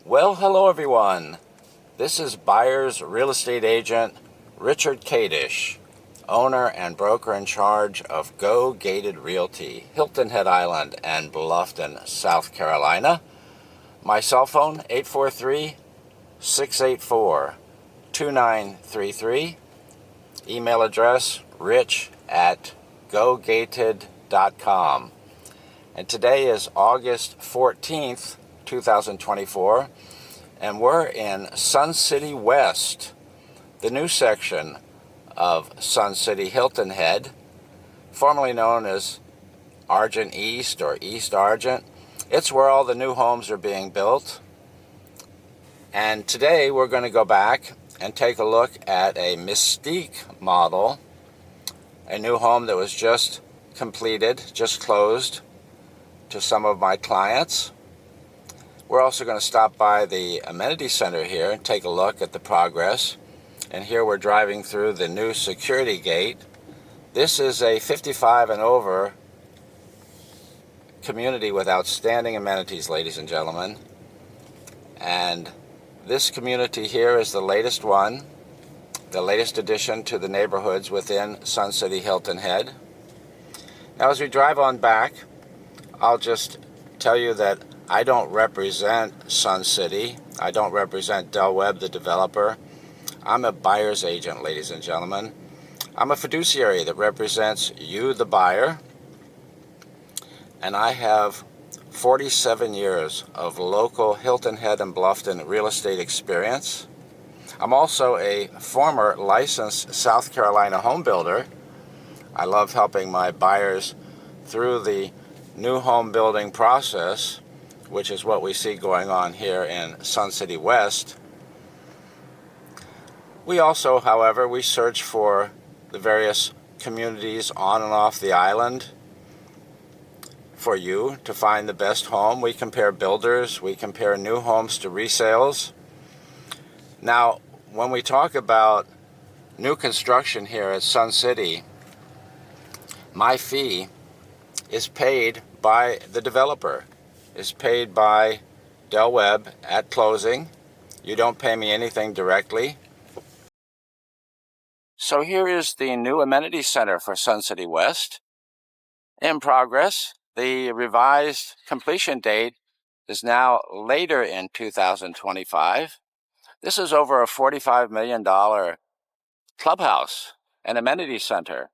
Well, hello everyone. This is buyer's real estate agent Richard Kadish, owner and broker in charge of Go Gated Realty, Hilton Head Island and Bluffton, South Carolina. My cell phone, 843-684-2933. Email address, rich@gogated.com. And today is August 14th, 2024. And we're in Sun City West, the new section of Sun City Hilton Head, formerly known as Argent East or East Argent. It's where all the new homes are being built. And today we're going to go back and take a look at a Mystique model, a new home that was just completed, just closed to some of my clients. We're also going to stop by the amenity center here and take a look at the progress. And here we're driving through the new security gate. This is a 55 and over community with outstanding amenities, ladies and gentlemen. And this community here is the latest one, the latest addition to the neighborhoods within Sun City Hilton Head. Now, as we drive on back, I'll just tell you that I don't represent Sun City. I don't represent Webb, the developer. I'm a buyer's agent, ladies and gentlemen. I'm a fiduciary that represents you, the buyer. And I have 47 years of local Hilton Head and Bluffton real estate experience. I'm also a former licensed South Carolina home builder. I love helping my buyers through the new home building process, which is what we see going on here in Sun City West. We also, however, we search for the various communities on and off the island for you to find the best home. We compare builders, we compare new homes to resales. Now, when we talk about new construction here at Sun City, my fee is paid by the developer, is paid by Webb at closing. You don't pay me anything directly. So here is the new amenity center for Sun City West in progress. The revised completion date is now later in 2025. This is over a $45 million clubhouse and amenity center.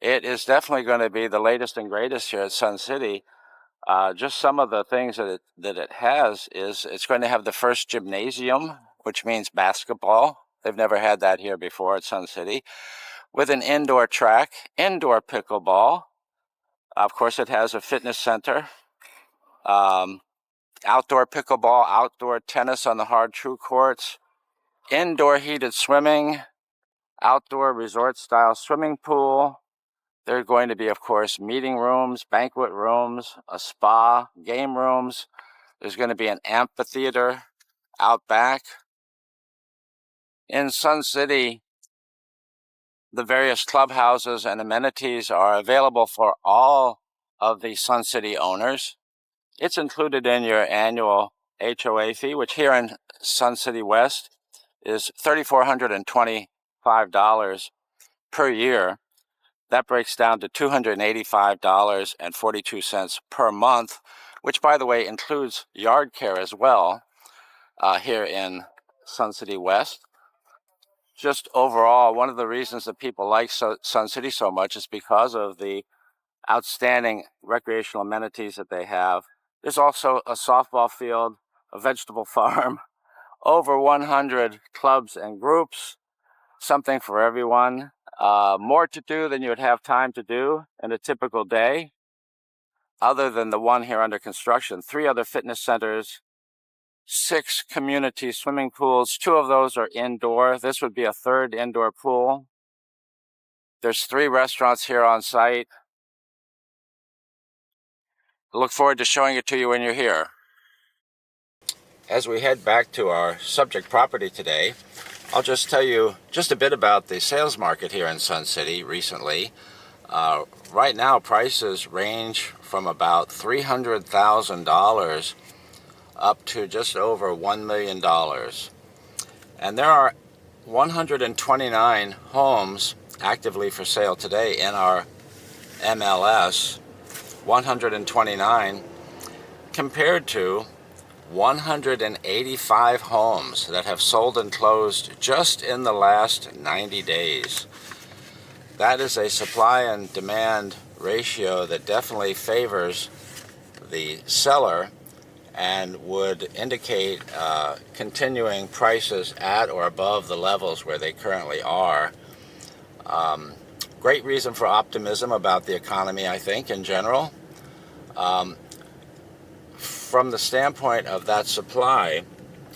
It is definitely going to be the latest and greatest here at Sun City. Just some of the things that it has is it's going to have the first gymnasium, which means basketball. They've never had that here before at Sun City, with an indoor track, indoor pickleball. Of course, it has a fitness center, outdoor pickleball, outdoor tennis on the hard true courts, indoor heated swimming, outdoor resort-style swimming pool. There are going to be, of course, meeting rooms, banquet rooms, a spa, game rooms. There's going to be an amphitheater out back. In Sun City, the various clubhouses and amenities are available for all of the Sun City owners. It's included in your annual HOA fee, which here in Sun City West is $3,425 per year. That breaks down to $285.42 per month, which, by the way, includes yard care as well here in Sun City West. Just overall, one of the reasons that people like Sun City so much is because of the outstanding recreational amenities that they have. There's also a softball field, a vegetable farm, over 100 clubs and groups, something for everyone. More to do than you would have time to do in a typical day, other than the one here under construction. 3 other fitness centers, 6 community swimming pools. 2 of those are indoor. This would be a 3rd indoor pool. There's 3 restaurants here on site. I look forward to showing it to you when you're here. As we head back to our subject property today, I'll just tell you just a bit about the sales market here in Sun City recently. Right now, prices range from about $300,000 up to just over $1 million. And there are 129 homes actively for sale today in our MLS, 129 compared to 185 homes that have sold and closed just in the last 90 days. That is a supply and demand ratio that definitely favors the seller and would indicate continuing prices at or above the levels where they currently are. Great reason for optimism about the economy, I think, in general. From the standpoint of that supply,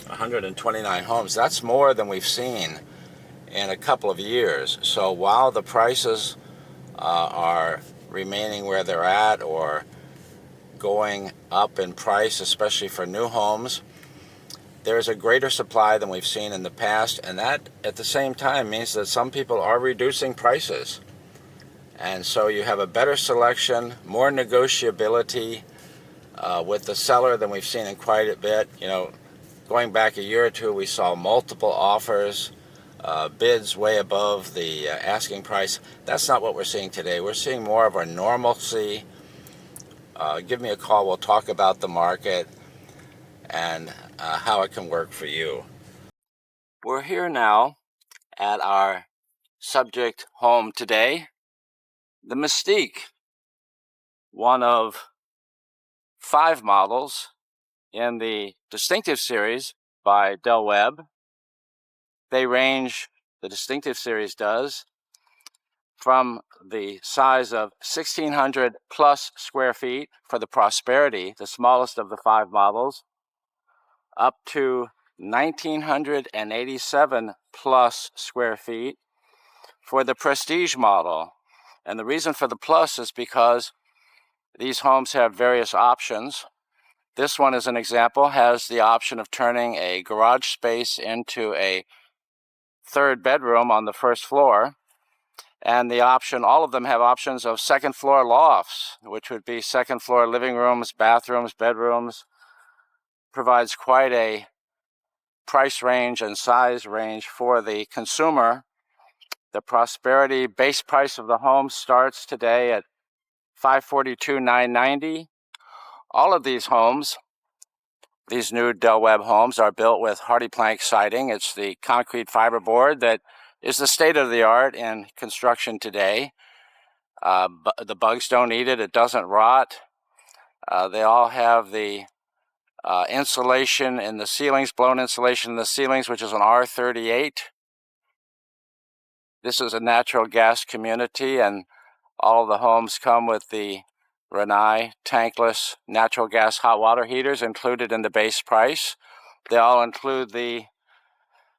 129 homes, that's more than we've seen in a couple of years. So while the prices are remaining where they're at or going up in price, especially for new homes, there's a greater supply than we've seen in the past, and that at the same time means that some people are reducing prices. And so you have a better selection, more negotiability with the seller than we've seen in quite a bit. You know, going back a year or two, we saw multiple offers, bids way above the asking price. That's not what we're seeing today. We're seeing more of a normalcy. Give me a call. We'll talk about the market and how it can work for you. We're here now at our subject home today, the Mystique, one of 5 models in the Distinctive series by Webb. They range, the Distinctive series does, from the size of 1,600 plus square feet for the Prosperity, the smallest of the 5 models, up to 1,987 plus square feet for the Prestige model. And the reason for the plus is because these homes have various options. This one, as an example, has the option of turning a garage space into a 3rd bedroom on the 1st floor. And the option, all of them have options of 2nd floor lofts, which would be 2nd floor living rooms, bathrooms, bedrooms. Provides quite a price range and size range for the consumer. The Prosperity base price of the home starts today at $542,990. All of these homes, these new Webb homes, are built with hardy plank siding. It's the concrete fiberboard that is the state of the art in construction today. The bugs don't eat it. It doesn't rot. They all have the insulation in the ceilings, blown insulation in the ceilings, which is an R38. This is a natural gas community, and all of the homes come with the Rinnai tankless natural gas hot water heaters included in the base price. They all include the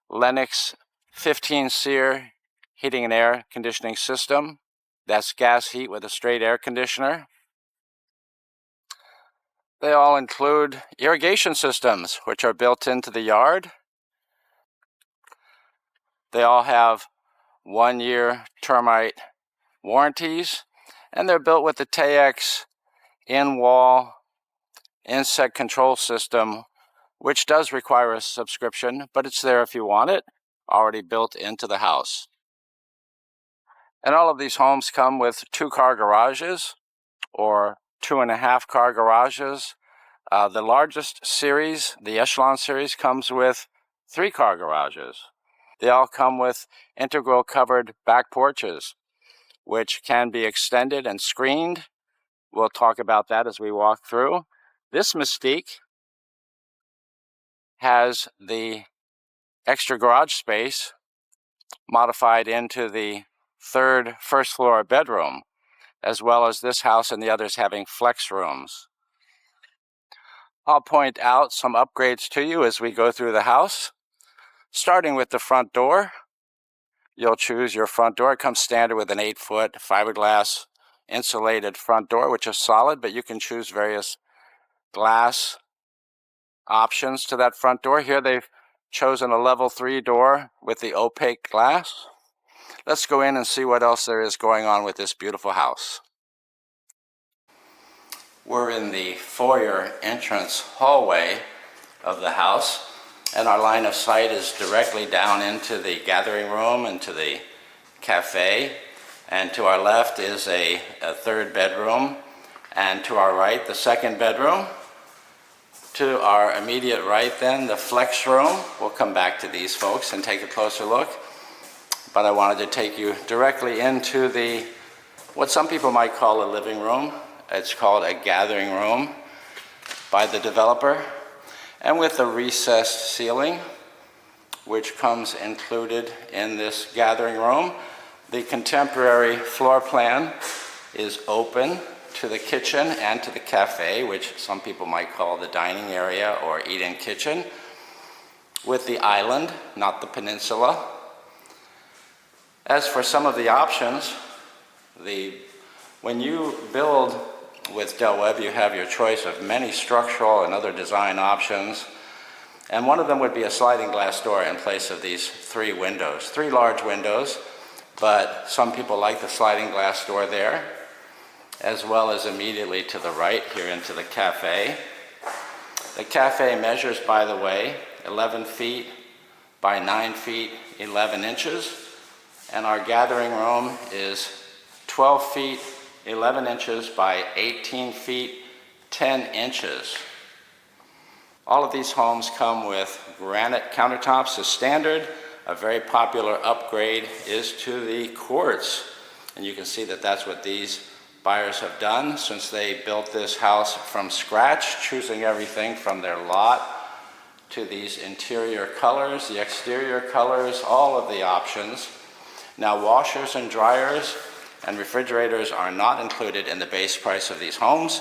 Lennox 15 SEER heating and air conditioning system. That's gas heat with a straight air conditioner. They all include irrigation systems, which are built into the yard. They all have 1-year termite warranties, and they're built with the TAEX in-wall insect control system, which does require a subscription, but it's there if you want it, already built into the house. And all of these homes come with 2-car garages or 2.5-car garages. The largest series, the Echelon series, comes with 3-car garages. They all come with integral covered back porches, which can be extended and screened. We'll talk about that as we walk through. This Mystique has the extra garage space modified into the 3rd first floor bedroom, as well as this house and the others having flex rooms. I'll point out some upgrades to you as we go through the house. Starting with the front door, you'll choose your front door. It comes standard with an 8-foot fiberglass insulated front door, which is solid, but you can choose various glass options to that front door. Here they've chosen a level 3 door with the opaque glass. Let's go in and see what else there is going on with this beautiful house. We're in the foyer entrance hallway, of the house. And our line of sight is directly down into the gathering room, into the cafe. And to our left is a third bedroom. And to our right, the second bedroom. To our immediate right then, the flex room. We'll come back to these folks and take a closer look. But I wanted to take you directly into the, what some people might call a living room. It's called a gathering room by the developer. And with a recessed ceiling, which comes included in this gathering room. The contemporary floor plan is open to the kitchen and to the cafe, which some people might call the dining area or eat-in kitchen, with the island, not the peninsula. As for some of the options, when you build with Del Webb, you have your choice of many structural and other design options. And one of them would be a sliding glass door in place of these three windows. Three large windows, but some people like the sliding glass door there, as well as immediately to the right here into the cafe. The cafe measures, by the way, 11 feet by 9 feet, 11 inches. And our gathering room is 12 feet, 11 inches by 18 feet, 10 inches. All of these homes come with granite countertops as standard. A very popular upgrade is to the quartz. And you can see that that's what these buyers have done since they built this house from scratch, choosing everything from their lot to these interior colors, the exterior colors, all of the options. Now, washers and dryers and refrigerators are not included in the base price of these homes,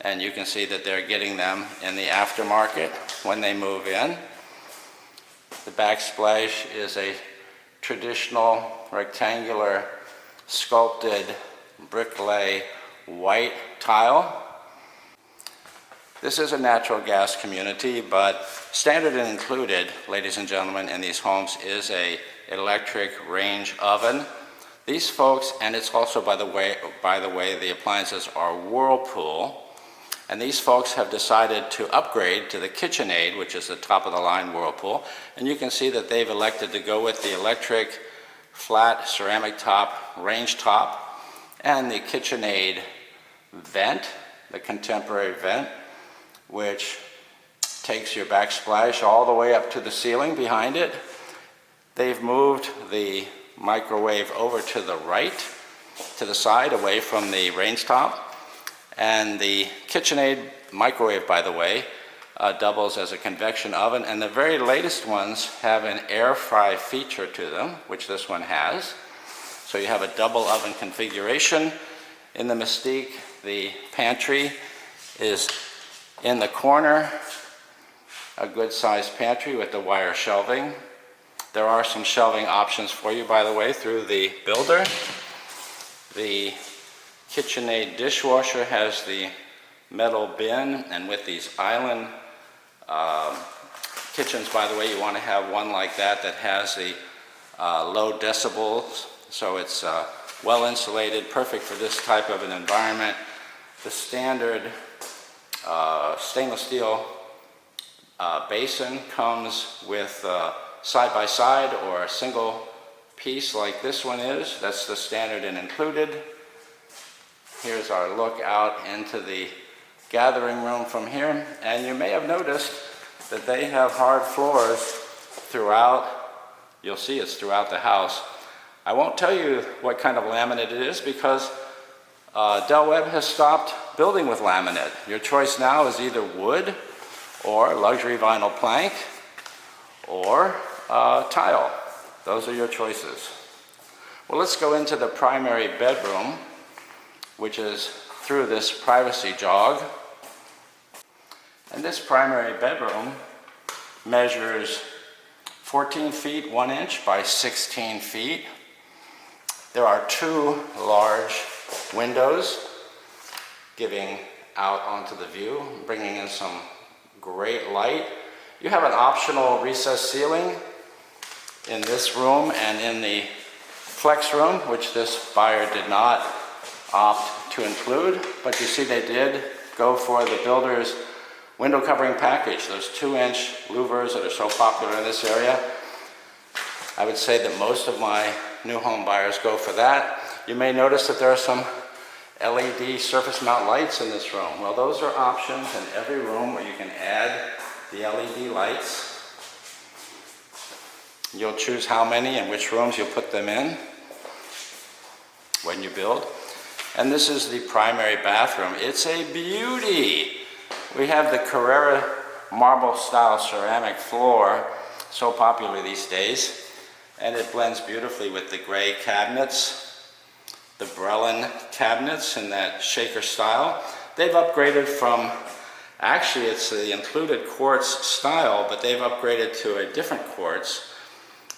and you can see that they're getting them in the aftermarket when they move in. The backsplash is a traditional rectangular sculpted brick-lay white tile. This is a natural gas community, but standard and included, ladies and gentlemen, in these homes is a electric range oven. These folks, and it's also, by the way, the appliances are Whirlpool, and these folks have decided to upgrade to the KitchenAid, which is the top of the line Whirlpool, and you can see that they've elected to go with the electric flat ceramic top, range top, and the KitchenAid vent, the contemporary vent, which takes your backsplash all the way up to the ceiling behind it. They've moved the microwave over to the right, to the side, away from the range top. And the KitchenAid microwave, by the way, doubles as a convection oven. And the very latest ones have an air fry feature to them, which this one has. So you have a double oven configuration. In the Mystique, the pantry is in the corner, a good-sized pantry with the wire shelving. There are some shelving options for you, by the way, through the builder. The KitchenAid dishwasher has the metal bin, and with these island kitchens, by the way, you want to have one like that that has the low decibels, so it's well insulated, perfect for this type of an environment. The standard stainless steel basin comes with side-by-side or a single piece like this one is. That's the standard and included. Here's our look out into the gathering room from here, and you may have noticed that they have hard floors throughout. You'll see it's throughout the house. I won't tell you what kind of laminate it is because Del Webb has stopped building with laminate. Your choice now is either wood or luxury vinyl plank or tile. Those are your choices. Well, let's go into the primary bedroom, which is through this privacy jog. And this primary bedroom measures 14 feet 1 inch by 16 feet. There are two large windows giving out onto the view, bringing in some great light. You have an optional recessed ceiling in this room and in the flex room, which this buyer did not opt to include, but you see they did go for the builder's window covering package, those 2-inch louvers that are so popular in this area. I would say that most of my new home buyers go for that. You may notice that there are some LED surface mount lights in this room. Well, those are options in every room where you can add the LED lights. You'll choose how many and which rooms you'll put them in when you build. And this is the primary bathroom. It's a beauty. We have the Carrara marble style ceramic floor, so popular these days. And it blends beautifully with the gray cabinets, the Brelin cabinets in that shaker style. They've upgraded from, actually it's the included quartz style, but they've upgraded to a different quartz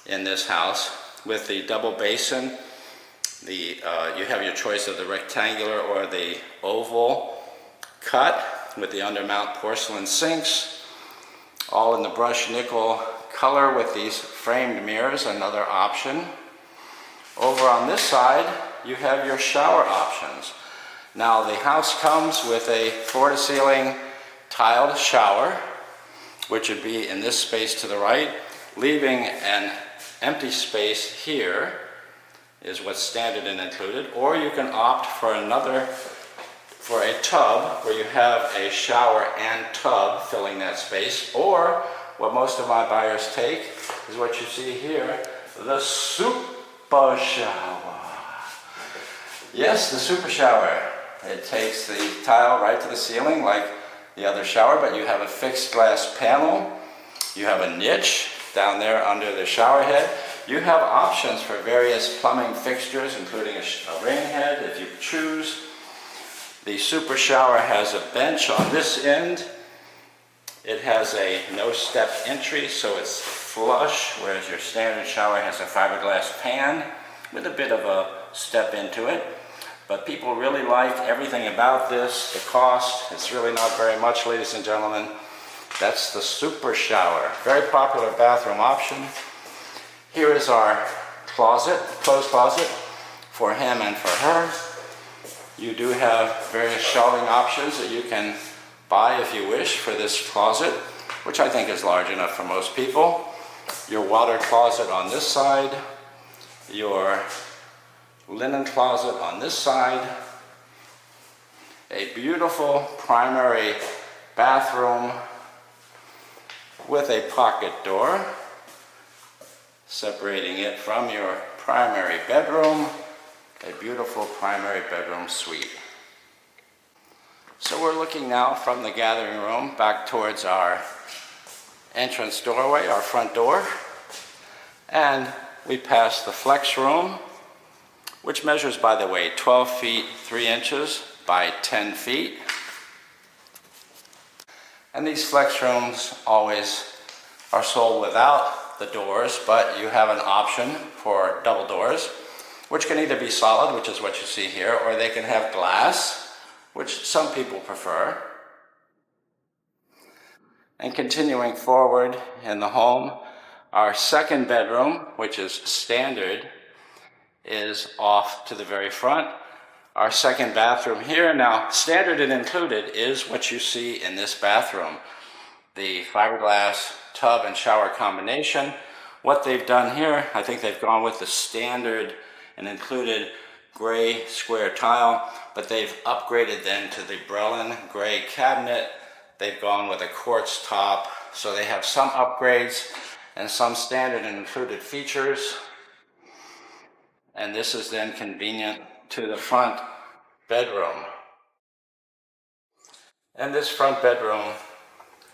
in this house with the double basin. You have your choice of the rectangular or the oval cut with the undermount porcelain sinks, all in the brushed nickel color with these framed mirrors, another option. Over on this side, you have your shower options. Now the house comes with a floor-to-ceiling tiled shower, which would be in this space to the right, leaving an empty space here is what's standard and included, or you can opt for a tub where you have a shower and tub filling that space, or what most of my buyers take is what you see here, the super shower. Yes, the super shower. It takes the tile right to the ceiling like the other shower, but you have a fixed glass panel. You have a niche down there under the shower head. You have options for various plumbing fixtures, including a rain head if you choose. The super shower has a bench on this end. It has a no-step entry, so it's flush, whereas your standard shower has a fiberglass pan with a bit of a step into it. But people really like everything about this. The cost, it's really not very much, ladies and gentlemen. That's the super shower. Very popular bathroom option. Here is our closet, clothes closet for him and for her. You do have various shelving options that you can buy if you wish for this closet, which I think is large enough for most people. Your water closet on this side, your linen closet on this side, a beautiful primary bathroom with a pocket door separating it from your primary bedroom, a beautiful primary bedroom suite. So we're looking now from the gathering room back towards our entrance doorway, our front door, and we pass the flex room, which measures, by the way, 12 feet 3 inches by 10 feet. And these flex rooms always are sold without the doors, but you have an option for double doors, which can either be solid, which is what you see here, or they can have glass, which some people prefer. And continuing forward in the home, our second bedroom, which is standard, is off to the very front. Our second bathroom here, now standard and included, is what you see in this bathroom. The fiberglass tub and shower combination. What they've done here, I think they've gone with the standard and included gray square tile, but they've upgraded then to the Brelin gray cabinet. They've gone with a quartz top, so they have some upgrades and some standard and included features. And this is then convenient to the front bedroom. And this front bedroom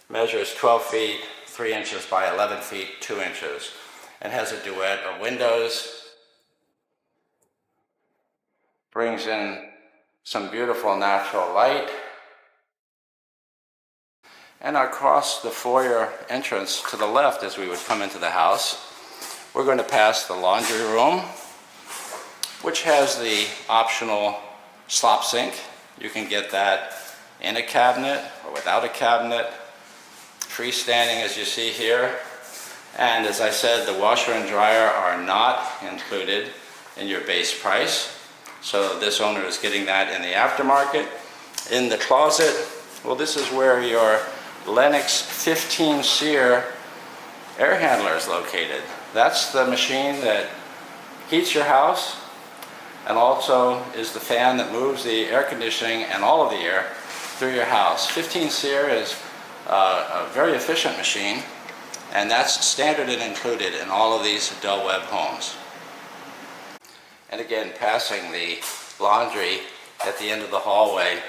measures 12 feet 3 inches by 11 feet 2 inches and has a duet of windows. Brings in some beautiful natural light. And across the foyer entrance to the left as we would come into the house, we're going to pass the laundry room, which has the optional slop sink. You can get that in a cabinet or without a cabinet, freestanding as you see here. And as I said, the washer and dryer are not included in your base price. So this owner is getting that in the aftermarket. In the closet, well, this is where your Lennox 15 SEER air handler is located. That's the machine that heats your house and also is the fan that moves the air conditioning and all of the air through your house. 15 SEER is a very efficient machine, and that's standard and included in all of these Del Webb homes. And again, passing the laundry at the end of the hallway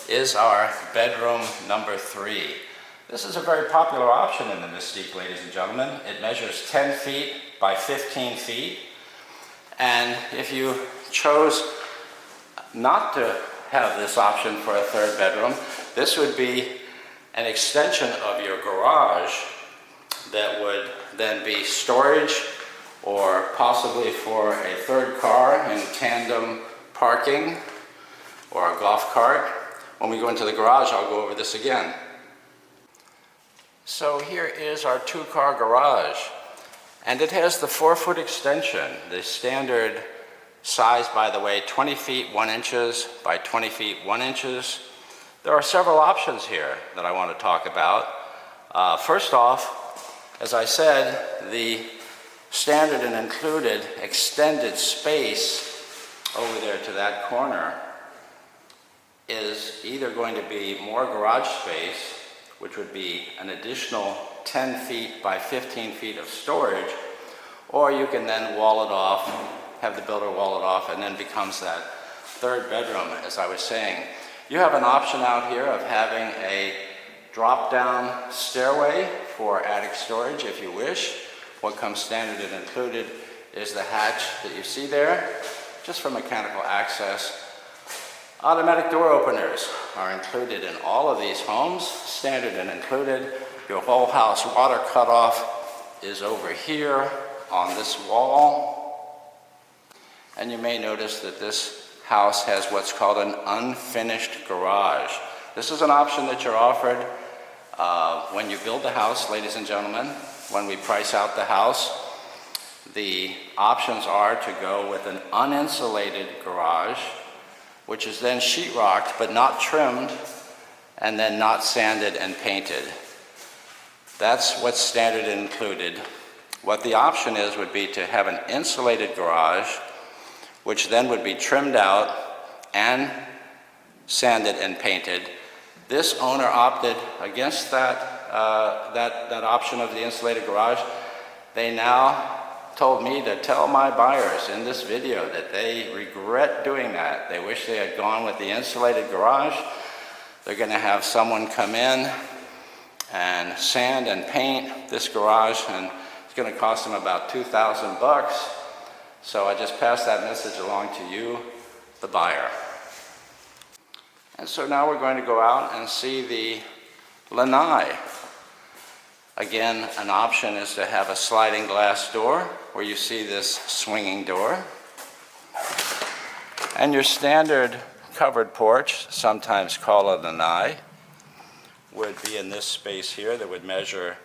is our bedroom number 3. This is a very popular option in the Mystique, ladies and gentlemen. It measures 10 feet by 15 feet. And if you chose not to have this option for a third bedroom, this would be an extension of your garage that would then be storage or possibly for a third car in tandem parking or a golf cart. When we go into the garage, I'll go over this again. So here is our 2-car garage, and it has the 4-foot extension, the standard size, by the way, 20 feet 1 inches by 20 feet 1 inches. There are several options here that I want to talk about. First off, as I said, the standard and included extended space over there to that corner is either going to be more garage space, which would be an additional 10 feet by 15 feet of storage, or you can then wall it off, have the builder wall it off, and then becomes that third bedroom, as I was saying. You have an option out here of having a drop-down stairway for attic storage if you wish. What comes standard and included is the hatch that you see there, just for mechanical access. Automatic door openers are included in all of these homes, standard and included. Your whole house water cutoff is over here on this wall. And you may notice that this house has what's called an unfinished garage. This is an option that you're offered when you build the house, ladies and gentlemen. When we price out the house, the options are to go with an uninsulated garage, which is then sheetrocked but not trimmed, and then not sanded and painted. That's what's standard and included. What the option is would be to have an insulated garage, which then would be trimmed out and sanded and painted. This owner opted against that option of the insulated garage. They now told me to tell my buyers in this video that they regret doing that. They wish they had gone with the insulated garage. They're going to have someone come in and sand and paint this garage, and it's going to cost them about $2,000. So I just passed that message along to you, the buyer. And so now we're going to go out and see the lanai. Again, an option is to have a sliding glass door where you see this swinging door. And your standard covered porch, sometimes called a lanai, would be in this space here that would measure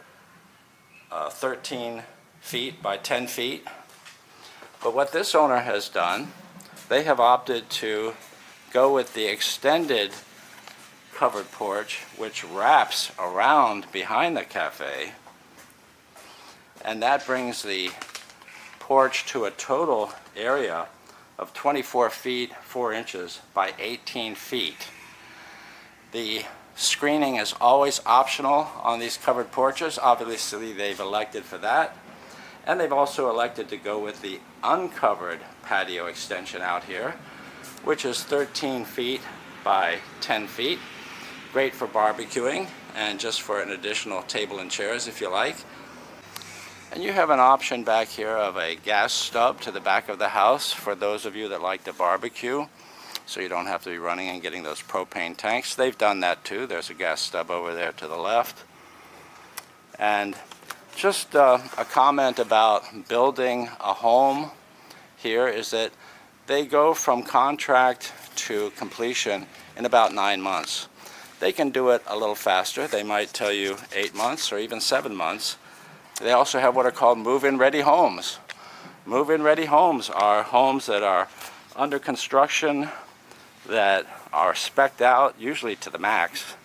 13 feet by 10 feet. But what this owner has done, they have opted to go with the extended covered porch, which wraps around behind the cafe, and that brings the porch to a total area of 24 feet 4 inches by 18 feet. The screening is always optional on these covered porches. Obviously they've elected for that, and they've also elected to go with the uncovered patio extension out here, which is 13 feet by 10 feet. Great for barbecuing and just for an additional table and chairs if you like. And you have an option back here of a gas stub to the back of the house for those of you that like to barbecue, so you don't have to be running and getting those propane tanks. They've done that too. There's a gas stub over there to the left. And just a comment about building a home here is that they go from contract to completion in about 9 months. They can do it a little faster. They might tell you 8 months or even 7 months. They also have what are called move-in ready homes. Move-in ready homes are homes that are under construction, that are spec'd out, usually to the max,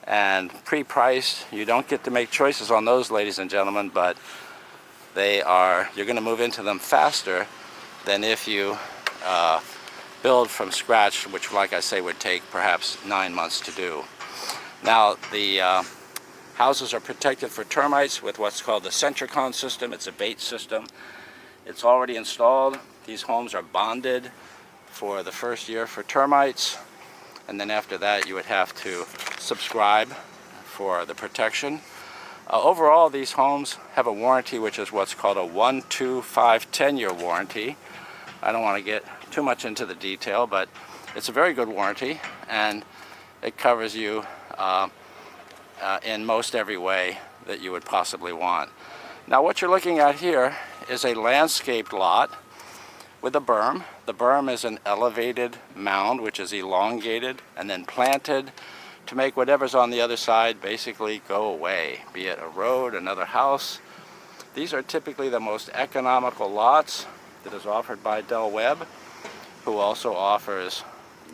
and pre-priced. You don't get to make choices on those, ladies and gentlemen, but you're going to move into them faster than if you build from scratch, which, like I say, would take perhaps 9 months to do. Now, the houses are protected for termites with what's called the Centricon system. It's a bait system. It's already installed. These homes are bonded for the first year for termites, and then after that you would have to subscribe for the protection. Overall, these homes have a warranty, which is what's called a 1, 2, 5, 10-year warranty. I don't want to get too much into the detail, but it's a very good warranty, and it covers you in most every way that you would possibly want. Now, what you're looking at here is a landscaped lot with a berm. The berm is an elevated mound, which is elongated and then planted to make whatever's on the other side basically go away, be it a road, another house. These are typically the most economical lots that is offered by Webb, who also offers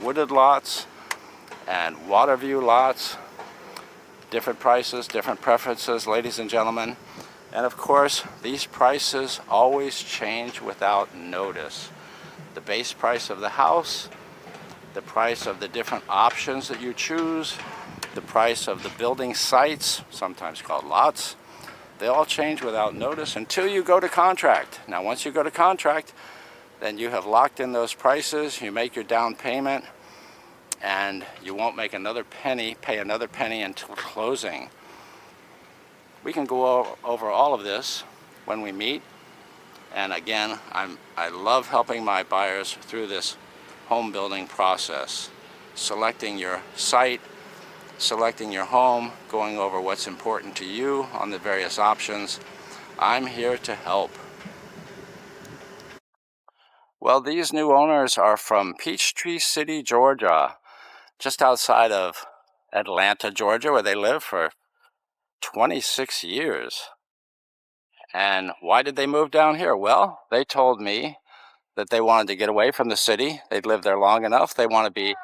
wooded lots and water view lots. Different prices, different preferences, ladies and gentlemen. And of course, these prices always change without notice. The base price of the house, the price of the different options that you choose, the price of the building sites, sometimes called lots, they all change without notice until you go to contract. Now, once you go to contract, then you have locked in those prices, you make your down payment, and you won't make another penny, pay another penny until closing. We can go over all of this when we meet. And again, I love helping my buyers through this home building process. Selecting your site, selecting your home, going over what's important to you on the various options. I'm here to help. Well, these new owners are from Peachtree City, Georgia, just outside of Atlanta, Georgia, where they live for 26 years. And why did they move down here? Well, they told me that they wanted to get away from the city. They'd lived there long enough. They want to be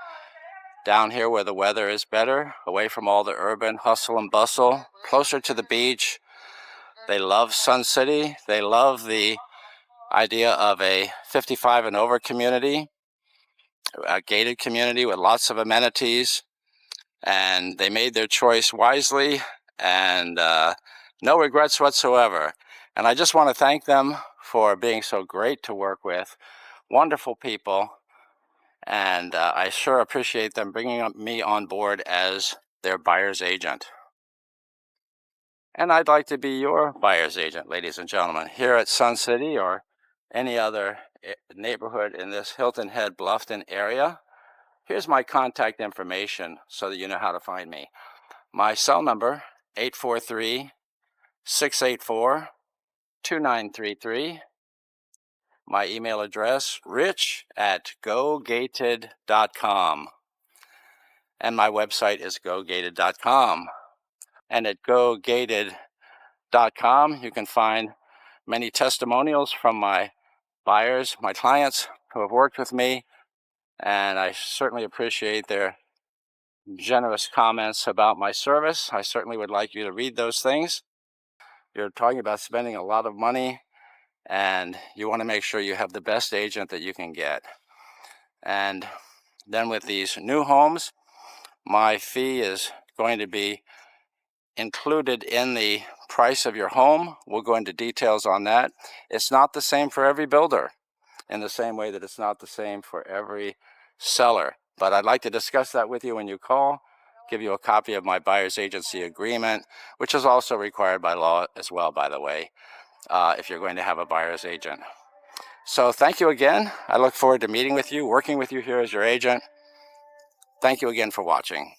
down here where the weather is better, away from all the urban hustle and bustle, closer to the beach. They love Sun City. They love the idea of a 55 and over community, a gated community with lots of amenities. And they made their choice wisely, and no regrets whatsoever. And I just want to thank them for being so great to work with. Wonderful people. And I sure appreciate them bringing me on board as their buyer's agent. And I'd like to be your buyer's agent, ladies and gentlemen, here at Sun City or any other neighborhood in this Hilton Head Bluffton area. Here's my contact information so that you know how to find me. My cell number, 843-684-2933. My email address, rich@gogated.com. And my website is gogated.com. And at gogated.com, you can find many testimonials from my buyers, my clients who have worked with me. And I certainly appreciate their generous comments about my service. I certainly would like you to read those things. You're talking about spending a lot of money, and you want to make sure you have the best agent that you can get. And then with these new homes, my fee is going to be included in the price of your home. We'll go into details on that. It's not the same for every builder, in the same way that it's not the same for every seller. But I'd like to discuss that with you when you call, give you a copy of my buyer's agency agreement, which is also required by law as well, by the way, if you're going to have a buyer's agent. So thank you again. I look forward to meeting with you, working with you here as your agent. Thank you again for watching.